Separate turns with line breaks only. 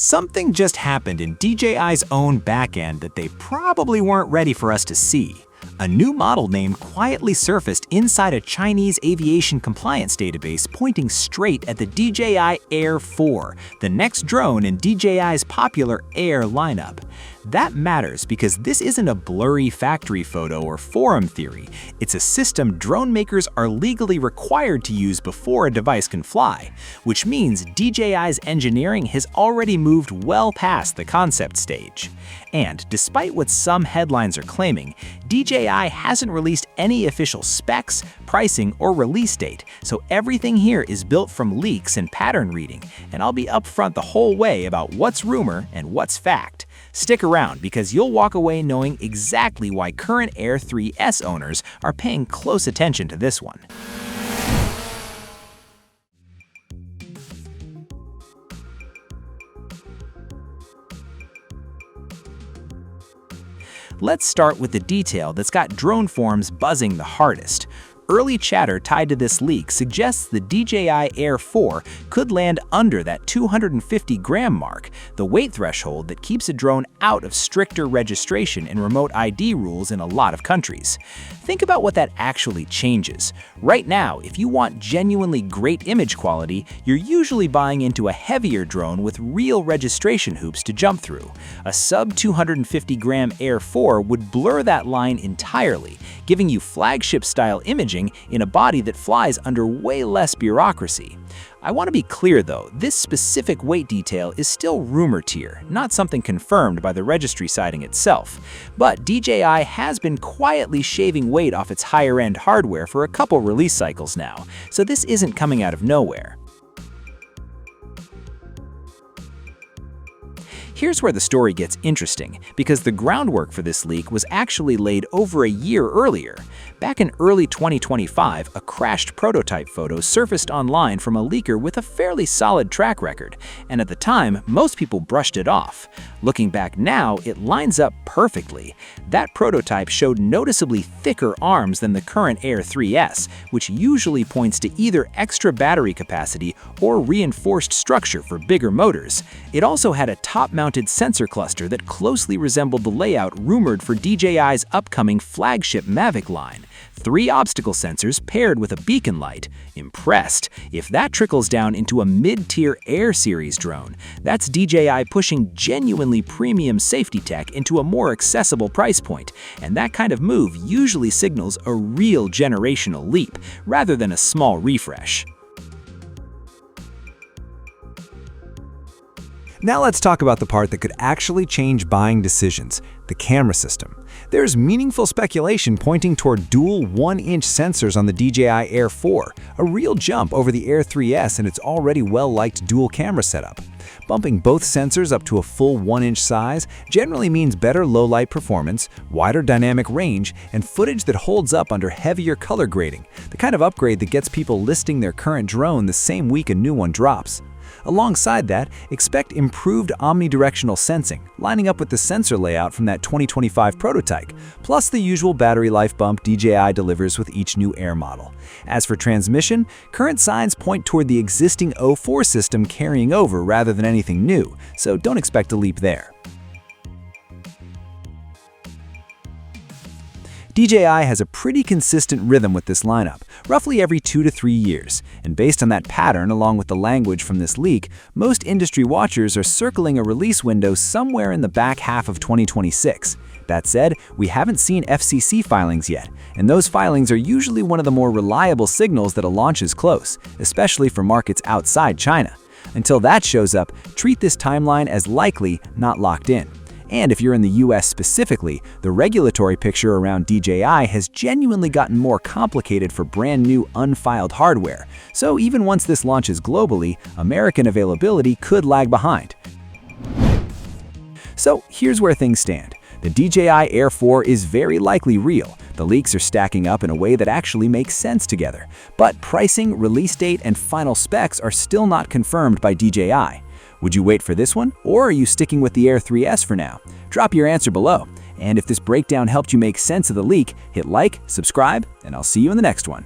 Something just happened in DJI's own backend that they probably weren't ready for us to see. A new model name quietly surfaced inside a Chinese aviation compliance database pointing straight at the DJI Air4, the next drone in DJI's popular Air lineup. That matters because this isn't a blurry factory photo or forum theory. It's a system drone makers are legally required to use before a device can fly, which means DJI's engineering has already moved well past the concept stage. And despite what some headlines are claiming, DJI hasn't released any official specs, pricing, or release date, so everything here is built from leaks and pattern reading, and I'll be upfront the whole way about what's rumor and what's fact. Stick around because you'll walk away knowing exactly why current Air 3S owners are paying close attention to this one. Let's start with the detail that's got drone forums buzzing the hardest. Early chatter tied to this leak suggests the DJI Air4 could land under that 250-gram mark, the weight threshold that keeps a drone out of stricter registration and remote ID rules in a lot of countries. Think about what that actually changes. Right now, if you want genuinely great image quality, you're usually buying into a heavier drone with real registration hoops to jump through. A sub-250-gram Air4 would blur that line entirely, giving you flagship-style imaging in a body that flies under way less bureaucracy. I want to be clear though, this specific weight detail is still rumor tier, not something confirmed by the registry citing itself. But DJI has been quietly shaving weight off its higher-end hardware for a couple release cycles now, so this isn't coming out of nowhere. Here's where the story gets interesting, because the groundwork for this leak was actually laid over a year earlier. Back in early 2025, a crashed prototype photo surfaced online from a leaker with a fairly solid track record, and at the time, most people brushed it off. Looking back now, it lines up perfectly. That prototype showed noticeably thicker arms than the current Air 3S, which usually points to either extra battery capacity or reinforced structure for bigger motors. It also had a top-mounted sensor cluster that closely resembled the layout rumored for DJI's upcoming flagship Mavic line. 3 obstacle sensors paired with a beacon light. Impressed. If that trickles down into a mid-tier Air series drone, that's DJI pushing genuinely premium safety tech into a more accessible price point, and that kind of move usually signals a real generational leap, rather than a small refresh.
Now let's talk about the part that could actually change buying decisions, the camera system. There's meaningful speculation pointing toward dual 1-inch sensors on the DJI Air4, a real jump over the Air 3S and its already well-liked dual camera setup. Bumping both sensors up to a full 1-inch size generally means better low-light performance, wider dynamic range, and footage that holds up under heavier color grading, the kind of upgrade that gets people listing their current drone the same week a new one drops. Alongside that, expect improved omnidirectional sensing, lining up with the sensor layout from that 2025 prototype, plus the usual battery life bump DJI delivers with each new Air model. As for transmission, current signs point toward the existing O4 system carrying over rather than anything new, so don't expect a leap there. DJI has a pretty consistent rhythm with this lineup, roughly every 2 to 3 years, and based on that pattern along with the language from this leak, most industry watchers are circling a release window somewhere in the back half of 2026. That said, we haven't seen FCC filings yet, and those filings are usually one of the more reliable signals that a launch is close, especially for markets outside China. Until that shows up, treat this timeline as likely, not locked in. And if you're in the US specifically, the regulatory picture around DJI has genuinely gotten more complicated for brand new unfiled hardware. So even once this launches globally, American availability could lag behind. So here's where things stand. The DJI Air4 is very likely real. The leaks are stacking up in a way that actually makes sense together. But pricing, release date, and final specs are still not confirmed by DJI. Would you wait for this one, or are you sticking with the Air 3S for now? Drop your answer below. And if this breakdown helped you make sense of the leak, hit like, subscribe, and I'll see you in the next one.